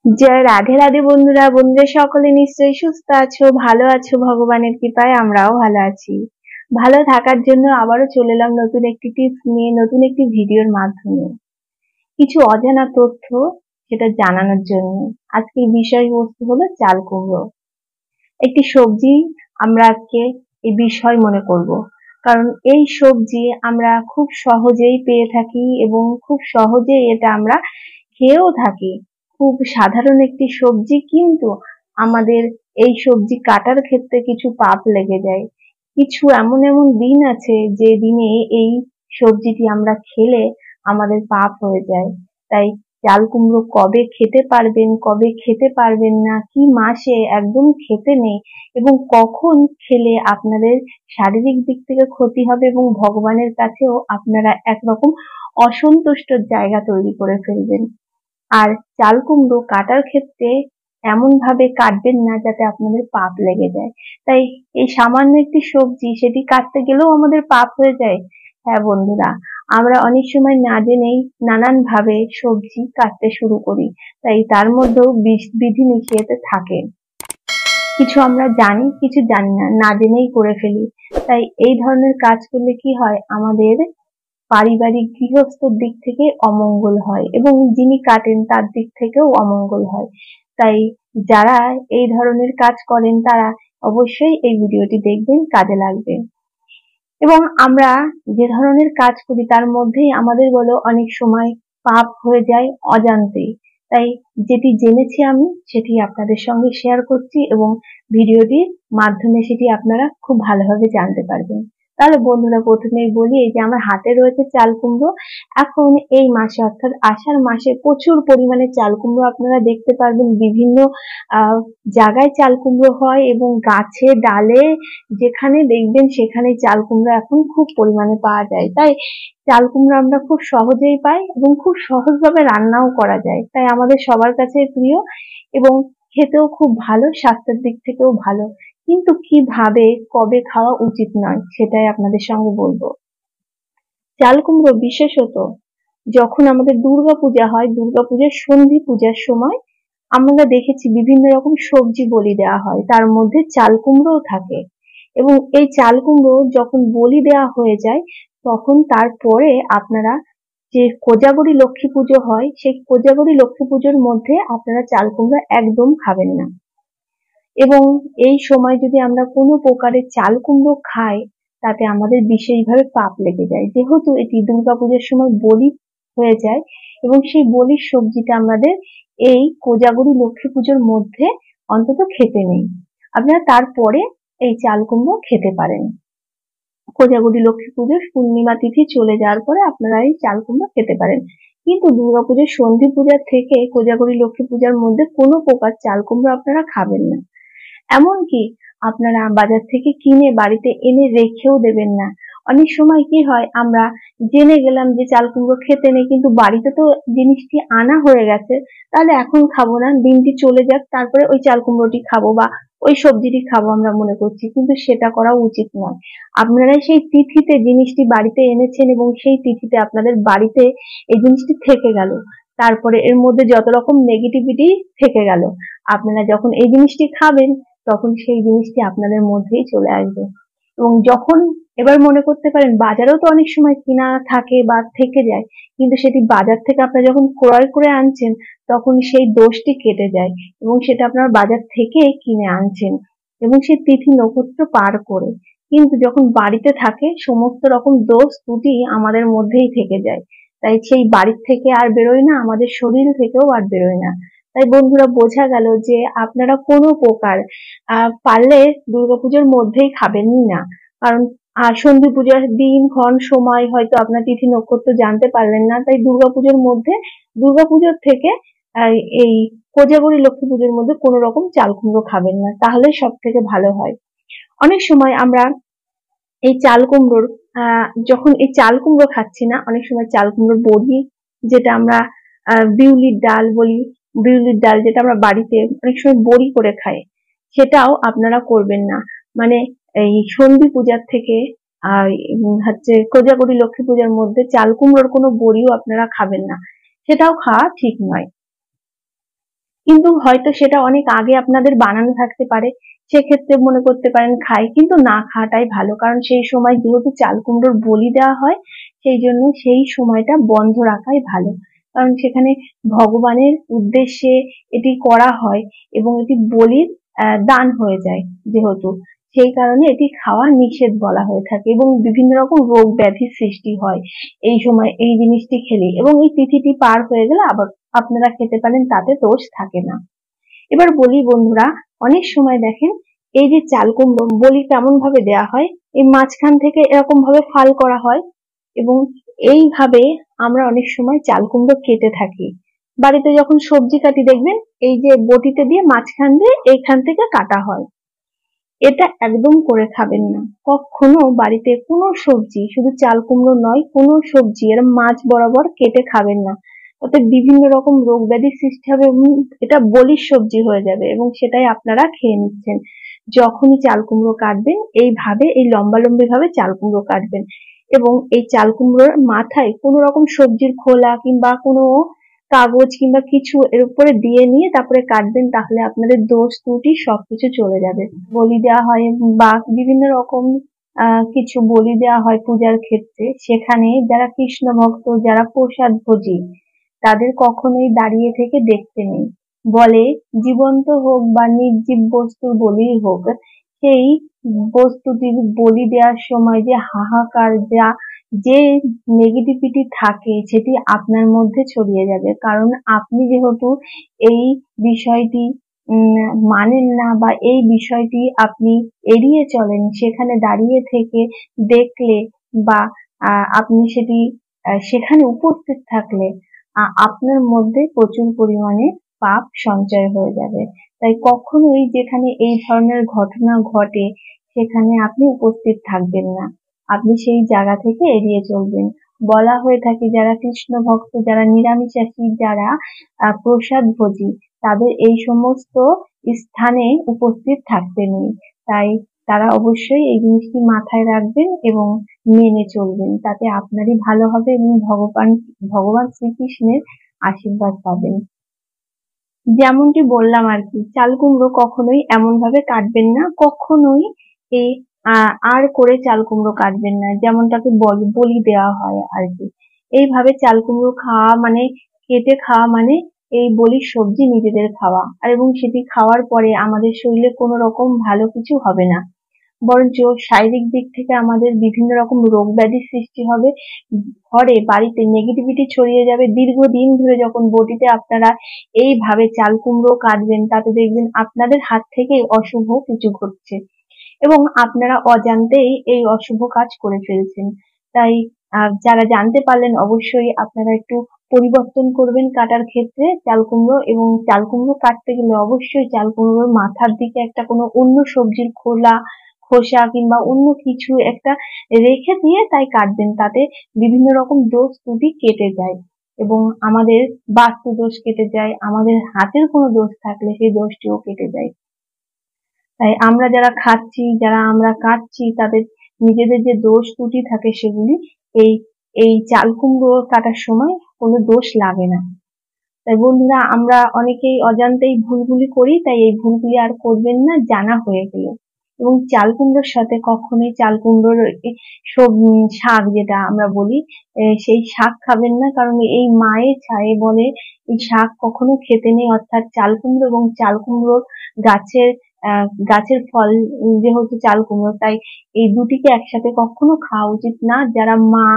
জয় রাধে রাধে বন্ধুরা। বন্ধুরা সকলে নিশ্চয়ই সুস্থ আছো, ভালো আছো, ভগবানের কৃপায় আমরাও ভালো আছি। ভালো থাকার জন্য আবারও চলে এলাম নতুন একটি টিপস নিয়ে, নতুন একটি ভিডিওর মাধ্যমে কিছু অজানা তথ্য সেটা জানানোর জন্য। আজকের বিষয়বস্তু হলো চাল কুমড়ো, একটি সবজি। আমরা আজকে এই বিষয় মনে করব, কারণ এই সবজি আমরা খুব সহজেই পেয়ে থাকি এবং খুব সহজেই এটা আমরা খেয়েও থাকি। খুব সাধারণ একটি সবজি, কিন্তু আমাদের এই সবজি কাটার ক্ষেত্রে কিছু পাপ লেগে যায়। কিছু এমন এমন দিন আছে যে দিনে এই সবজিটি আমরা খেলে আমাদের পাপ হয়ে যায়। তাই চাল কুমড়ো কবে খেতে পারবেন, কবে খেতে পারবেন না, কি মাসে একদম খেতে নেই, এবং কখন খেলে আপনাদের শারীরিক দিক থেকে ক্ষতি হবে এবং ভগবানের কাছেও আপনারা একরকম অসন্তুষ্টর জায়গা তৈরি করে ফেলবেন। আর চাল কুমড়ো কাটার ক্ষেত্রে এমন ভাবে কাটবেন না যাতে আপনাদের পাপ লেগে যায়। তাই এই সামান্য একটি সবজি, সেটি কাটতে গেলেও আমাদের পাপ হয়ে যায়। হ্যাঁ বন্ধুরা, আমরা অনেক সময় না জেনেই নানান ভাবে সবজি কাটতে শুরু করি, তাই তার মধ্যেও বিধি নিষেধ থাকে। কিছু আমরা জানি, কিছু জানি না, না জেনেই করে ফেলি। তাই এই ধরনের কাজ করলে কি হয়, আমাদের পারিবারিক গৃহস্থর দিক থেকে অমঙ্গল হয় এবং যিনি কাটেন তার দিক থেকেও অমঙ্গল হয়। তাই যারা এই ধরনের কাজ করেন তারা অবশ্যই এই ভিডিওটি দেখবেন, কাজে লাগবে। এবং আমরা যে ধরনের কাজ করি তার মধ্যেই আমাদের বলে অনেক সময় পাপ হয়ে যায় অজান্তেই। তাই যেটি জেনেছি আমি সেটি আপনাদের সঙ্গে শেয়ার করছি, এবং ভিডিওটির মাধ্যমে সেটি আপনারা খুব ভালোভাবে জানতে পারবেন। তাহলে বন্ধুরা, প্রথমেই বলি, এই যে আমার হাতে রয়েছে চাল কুমড়ো। এখন এই মাসে অর্থাৎ আষাঢ় মাসে প্রচুর পরিমাণে চাল কুমড়ো আপনারা দেখতে পারবেন। বিভিন্ন জায়গায় চাল কুমড়ো হয় এবং গাছে ডালে যেখানে দেখবেন সেখানে চাল কুমড়ো এখন খুব পরিমাণে পাওয়া যায়। তাই চাল কুমড়ো আমরা খুব সহজেই পাই এবং খুব সহজভাবে রান্নাও করা যায়। তাই আমাদের সবার কাছে প্রিয় এবং খেতেও খুব ভালো, স্বাস্থ্যের দিক থেকেও ভালো। কিন্তু কিভাবে, কবে খাওয়া উচিত নয় সেটাই আপনাদের সঙ্গে বলবো। চাল কুমড়ো বিশেষত যখন আমাদের দুর্গাপূজা হয়, দুর্গাপূজার সন্ধি পূজার সময় আমরা দেখেছি বিভিন্ন রকম সবজি বলি দেওয়া হয়, তার মধ্যে চাল কুমড়োও থাকে। এবং এই চাল কুমড়ো যখন বলি দেওয়া হয়ে যায়, তখন তারপরে আপনারা যে কোজাগরী লক্ষ্মী পুজো হয়, সেই কোজাগরী লক্ষ্মী পুজোর মধ্যে আপনারা চাল কুমড়ো একদম খাবেন না। এবং এই সময় যদি আমরা কোনো প্রকারের চাল কুমড়ো খাই, তাতে আমাদের বিশেষভাবে পাপ লেগে যায়, যেহেতু এটি দুর্গাপূজার সময় বলি হয়ে যায়। এবং সেই বলির সবজিটা আমাদের এই কোজাগরী লক্ষ্মী পুজোর মধ্যে অন্তত খেতে নেই। আপনারা তারপরে এই চাল কুমড়ো খেতে পারেন। কোজাগরী লক্ষ্মী পুজোর পূর্ণিমা তিথি চলে যাওয়ার পরে আপনারা এই চাল কুমড়ো খেতে পারেন। কিন্তু দুর্গাপুজোর সন্ধি পূজার থেকে কোজাগরী লক্ষ্মী পূজার মধ্যে কোনো প্রকার চাল কুমড়ো আপনারা খাবেন না। এমনকি আপনারা বাজার থেকে কিনে বাড়িতে এনে রেখেও দেবেন না। অনেক সময় কি হয়, আমরা জেনে গেলাম যে চাল কুমড়ো খেতে নেই, কিন্তু বাড়িতে তো জিনিসটি আনা হয়ে গেছে, তাহলে এখন খাবো না, দিনটি চলে যাক, তারপরে ওই চাল কুমড়োটি খাবো বা ওই সবজিটি খাবো আমরা মনে করছি, কিন্তু সেটা করা উচিত নয়। আপনারা সেই তিথিতে জিনিসটি বাড়িতে এনেছেন এবং সেই তিথিতে আপনাদের বাড়িতে এই জিনিসটি থেকে গেল, তারপরে এর মধ্যে যত রকম নেগেটিভিটি থেকে গেল, আপনারা যখন এই জিনিসটি খাবেন তখন সেই জিনিসটি আপনাদের মধ্যেই চলে আসবে। এবং যখন এবার মনে করতে পারেন বাজারেও তো অনেক সময় কিনা থাকে বা থেকে যায়, কিন্তু সেটি বাজার থেকে আপনারা যখন ক্রয় করে আনছেন তখন সেই দোষটি কেটে যায় এবং সেটা আপনার বাজার থেকে কিনে আনছেন এবং সেই তিথি নক্ষত্র পার করে। কিন্তু যখন বাড়িতে থাকে সমস্ত রকম দোষ ত্রুটি আমাদের মধ্যেই থেকে যায়। তাই সেই বাড়ির থেকে আর বেরোয় না, আমাদের শরীর থেকেও আর বেরোয় না। তাই বন্ধুরা, বোঝা গেল যে আপনারা কোনো প্রকার পারলে দুর্গাপুজোর মধ্যেই খাবেনই না। কারণ সন্ধি পূজার দিন ক্ষণ সময় হয়তো আপনার তিথি নক্ষত্র জানতে পারলেন না, তাই দুর্গাপুজোর মধ্যে, দুর্গাপুজোর থেকে এই কোজাগরী লক্ষ্মী পুজোর মধ্যে কোনো রকম চাল কুমড়ো খাবেন না, তাহলে সব থেকে ভালো হয়। অনেক সময় আমরা এই চাল কুমড়োর যখন এই চাল কুমড়ো খাচ্ছি না, অনেক সময় চাল কুমড়োর বড়ি, যেটা আমরা বিউলির ডাল বলি, বিউলির ডাল যেটা আমরা বাড়িতে অনেক সময় বড়ি করে খাই, সেটাও আপনারা করবেন না। মানে এই সন্ধি পূজার থেকে হচ্ছে কোজাগরী লক্ষ্মী পূজার মধ্যে চাল কুমড়োর কোনো বড়িও আপনারা খাবেন না, সেটাও খাওয়া ঠিক নয়। কিন্তু হয়তো সেটা অনেক আগে আপনাদের বানানো থাকতে পারে, সেক্ষেত্রে মনে করতে পারেন খাই, কিন্তু না খাওয়াটাই ভালো। কারণ সেই সময় যেহেতু চাল কুমড়োর বলি দেওয়া হয়, সেই জন্য সেই সময়টা বন্ধ রাখাই ভালো। কারণ সেখানে ভগবানের উদ্দেশ্যে এটি করা হয় এবং এটি বলির দান হয়ে যায় যেহেতু, সেই কারণে এটি খাওয়া নিষেধ বলা হয়ে থাকে এবং বিভিন্ন রকম রোগ ব্যাধির সৃষ্টি হয় এই সময় এই জিনিসটি খেলে, এবং এই তিথিটি পার হয়ে গেলে আবার আপনারা খেতে পারেন, তাতে দোষ থাকে না। এবার বলি বন্ধুরা, অনেক সময় দেখেন এই যে চাল কুমড়ো বলি কেমন ভাবে দেয়া হয়, এই মাঝখান থেকে এরকম ভাবে ফাল করা হয় এবং এইভাবে আমরা অনেক সময় চাল কুমড়ো কেটে থাকি। বাড়িতে যখন সবজি কাটি দেখবেন এই যে বটিতে দিয়ে মাঝখান দিয়ে এইখান থেকে কাটা হয়। এটা একদম করে খাবেন না। কখনো বাড়িতে কোনো সবজি, শুধু চাল কুমড়ো নয়, কোনো সবজি এরম মাঝ বরাবর কেটে খাবেন না। ওতে বিভিন্ন রকম রোগ ব্যাধির সৃষ্টি হবে এবং এটা বলির সবজি হয়ে যাবে এবং সেটাই আপনারা খেয়ে নিচ্ছেন। যখনই চাল কুমড়ো কাটবেন এইভাবে, এই লম্বা লম্বি ভাবে চাল কুমড়ো কাটবেন এবং এই চাল কুমড়োর মাথায় কোনো রকম সবজির খোলা কিংবা কোনো কাগজ কিংবা কিছু এর উপরে দিয়ে নিয়ে তারপরে কাটবেন, তাহলে আপনাদের দোষ ত্রুটি সবকিছু চলে যাবে। বলি দেওয়া হয় বা বিভিন্ন রকম কিছু বলি দেওয়া হয় পূজার ক্ষেত্রে, সেখানে যারা কৃষ্ণ ভক্ত, যারা প্রসাদ ভোজী, তাদের কখনোই দাঁড়িয়ে থেকে দেখতে নেই। বলে জীবন্ত হোক বা নির্জীব বস্তুর বলি হোক, সেই বস্তুটির বলি দেওয়ার সময় যে হাহাকার, যে নেগেটিভিটি থাকে সেটি আপনার মধ্যে ছড়িয়ে যাবে। কারণ আপনি যেহেতু এই বিষয়টি মানেন না বা এই বিষয়টি আপনি এড়িয়ে চলেন, সেখানে দাঁড়িয়ে থেকে দেখলে বা আপনি সেটি সেখানে উপস্থিত থাকলে আপনার মধ্যে প্রচুর পরিমাণে পাপ সঞ্চয় হয়ে যাবে। তাই কখনোই যেখানে এই ধরনের ঘটনা ঘটে সেখানে আপনি উপস্থিত থাকবেন না, আপনি সেই জায়গা থেকে এড়িয়ে চলবেন। বলা হয়ে থাকে যারা কৃষ্ণ ভক্ত, যারা নিরামিষাশী, যারা প্রসাদ ভোজী, তাদের এই সমস্ত স্থানে উপস্থিত থাকতে নেই। তাই তারা অবশ্যই এই জিনিসটি মাথায় রাখবেন এবং মেনে চলবেন, তাতে আপনারই ভালো হবে এবং ভগবান শ্রীকৃষ্ণের আশীর্বাদ পাবেন। যেমনটি বললাম আর কি, চাল কুমড়ো কখনোই এমন ভাবে কাটবেন না, কখনোই এই আর করে চাল কুমড়ো কাটবেন না, যেমনটাকে বলি দেওয়া হয় আর কি। এইভাবে চাল কুমড়ো খাওয়া মানে, কেটে খাওয়া মানে এই বলির সবজি নিজেদের খাওয়া, আর এবং সেটি খাওয়ার পরে আমাদের শরীরে কোনো রকম ভালো কিছু হবে না, বরঞ্চ শারীরিক দিক থেকে আমাদের বিভিন্ন রকম রোগ ব্যাধির সৃষ্টি হবে, ঘরে বাড়িতে নেগেটিভিটি ছড়িয়ে যাবে। দীর্ঘদিন ধরে যখন বটিতে আপনারা এইভাবে চাল কুমড়ো কাটবেন, তাতে দেখবেন আপনাদের হাত থেকেই অশুভ কিছু ঘটছে এবং আপনারা অজান্তেই এই অশুভ কাজ করে ফেলছেন। তাই যারা জানতে পারলেন অবশ্যই আপনারা একটু পরিবর্তন করবেন কাটার ক্ষেত্রে চাল কুমড়ো, এবং চাল কুমড়ো কাটতে গেলে অবশ্যই চাল কুমড়োর মাথার দিকে একটা কোনো অন্য সবজির খোসা কিংবা অন্য কিছু একটা রেখে দিয়ে তাই কাটবেন, তাতে বিভিন্ন রকম দোষ ত্রুটি কেটে যায় এবং আমাদের বাস্তু দোষ কেটে যায়, আমাদের হাতের কোনো দোষ থাকলে সেই দোষটিও কেটে যায়। তাই আমরা যারা খাচ্ছি, যারা আমরা কাটছি, তাদের নিজেদের যে দোষ ত্রুটি থাকে সেগুলি এই এই চাল কুমড়ো কাটার সময় কোনো দোষ লাগে না। তাই বন্ধুরা, আমরা অনেকেই অজান্তেই ভুলগুলি করি, তাই এই ভুলগুলি আর করবেন না জানা হয়ে গেলে। এবং চাল কুমড়োর সাথে কখনোই চাল কুমড়োর শাক যেটা আমরা বলি, সেই শাক খাবেন না, কারণ এই মায়ের ছায়ে বলে এই শাক কখনো খেতে নেই। অর্থাৎ চাল কুমড়ো এবং চাল কুমড়োর গাছের গাছের ফল যেহেতু চাল কুমড়ো, তাই এই দুটিকে একসাথে কখনো খাওয়া উচিত না। যারা মা,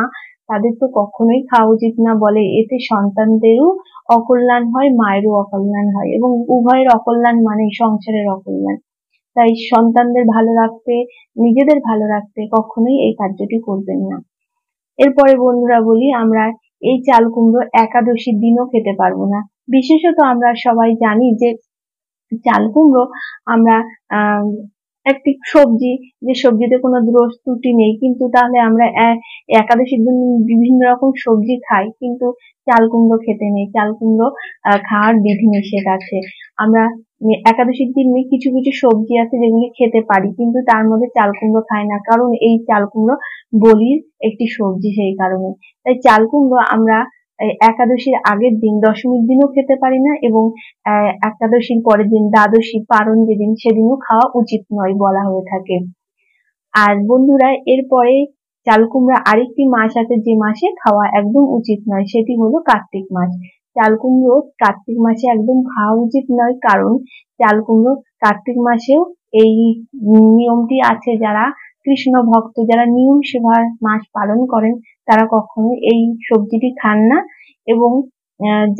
তাদের তো কখনোই খাওয়া উচিত না, বলে এতে সন্তানদেরও অকল্যাণ হয়, মায়েরও অকল্যাণ হয় এবং উভয়ের অকল্যাণ মানে সংসারের অকল্যাণ। তাই সন্তানদের ভালো রাখতে, নিজেদের ভালো রাখতে কখনোই এই কার্যটি করবেন না। এরপরে বন্ধুরা বলি, আমরা এই চাল কুমড়ো একাদশীর দিনও খেতে পারবো না। বিশেষত আমরা সবাই জানি যে চাল কুমড়ো আমরা একটি সবজি, যে সবজিতে কোনো দোষ ত্রুটি নেই, কিন্তু তাহলে আমরা একাদশীর দিন বিভিন্ন রকম সবজি খাই, কিন্তু চাল কুমড়ো খেতে নেই। চাল কুমড়ো খাওয়ার বিধি নিষেধ আছে। আমরা একাদশীর দিন কিছু কিছু সবজি আছে যেগুলি খেতে পারি, কিন্তু তার মধ্যে চাল কুমড়ো খাই না, কারণ এই চাল কুমড়ো বলির একটি সবজি, সেই কারণে। তাই চাল কুমড়ো আমরা একাদশীর আগের দিন দশমীর দিনও খেতে পারি না, এবং একাদশীর পরের দিন দ্বাদশী পারণ যেদিন সেদিনও খাওয়া উচিত নয় বলা হয়ে থাকে। আর বন্ধুরা, এরপরে চাল কুমড়া আরেকটি মাস আছে যে মাসে খাওয়া একদম উচিত নয়, সেটি হলো কার্তিক মাস। চাল কুমড়ো কার্তিক মাসে একদম খাওয়া উচিত নয়, কারণ চাল কুমড়ো কার্তিক মাসেও এই নিয়মটি আছে। যারা কৃষ্ণ ভক্ত, যারা নিয়ম সেবার মাস পালন করেন, তারা কখনো এই সবজিটি খান না। এবং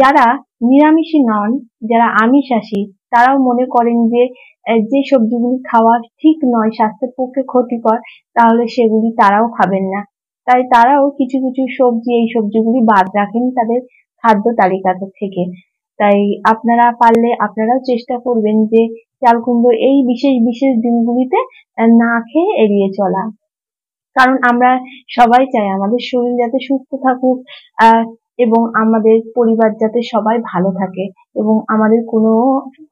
যারা নিরামিষী নন, যারা আমিষাশী, তারাও মনে করেন যে যে সবজিগুলি খাওয়া ঠিক নয়, স্বাস্থ্যের পক্ষে ক্ষতিকর, তাহলে সেগুলি তারাও খাবেন না। তাই তারাও কিছু কিছু সবজি, এই সবজিগুলি বাদ রাখেন তাদের খাদ্য তালিকা থেকে। তাই আপনারা পারলে আপনারাও চেষ্টা করবেন যে চাল কুমড়ো এই বিশেষ বিশেষ দিনগুলিতে না খেয়ে এড়িয়ে চলা। কারণ আমরা সবাই চাই আমাদের শরীর যাতে সুস্থ থাকুক, এবং আমাদের পরিবার যাতে সবাই ভালো থাকে, এবং আমাদের কোনো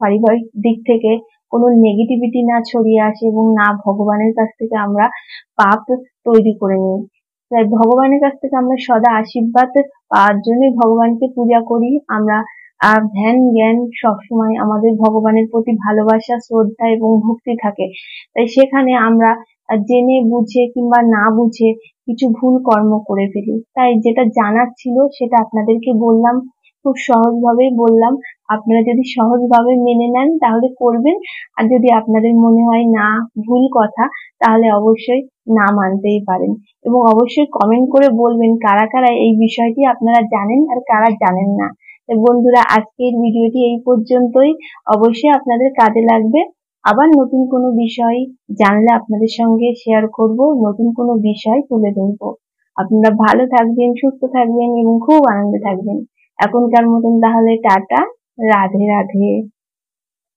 পারিবারিক দিক থেকে কোনো নেগেটিভিটি না ছড়িয়ে আসে, এবং না ভগবানের কাছ থেকে আমরা পাপ তৈরি করে নিই। তাই ভগবানের কাছ থেকে আমরা সদা আশীর্বাদ পাওয়ার জন্যই ভগবানকে পূজা করি আমরা। ধ্যান জ্ঞান সবসময় আমাদের ভগবানের প্রতি ভালোবাসা, শ্রদ্ধা এবং ভক্তি থাকে। তাই সেখানে আমরা জেনে বুঝে কিংবা না বুঝে কিছু ভুল কর্ম করে ফেলি। তাই যেটা জানার ছিল সেটা আপনাদেরকে বললাম, খুব সহজভাবেই বললাম। আপনারা যদি সহজভাবে মেনে নেন তাহলে করবেন, আর যদি আপনাদের মনে হয় না ভুল কথা, তাহলে অবশ্যই না মানতেই পারেন। এবং অবশ্যই কমেন্ট করে বলবেন কারা কারা এই বিষয়টি আপনারা জানেন আর কারা জানেন না। বন্ধুরা, আজকের ভিডিওটি এই পর্যন্তই। অবশ্যই আপনাদের কাজে লাগবে। আবার নতুন কোনো বিষয় জানলে আপনাদের সঙ্গে শেয়ার করব, নতুন কোনো বিষয় তুলে ধরবো। আপনারা ভালো থাকবেন, সুস্থ থাকবেন এবং খুব আনন্দে থাকবেন। এখনকার মতন তাহলে টাটা, রাধে রাধে।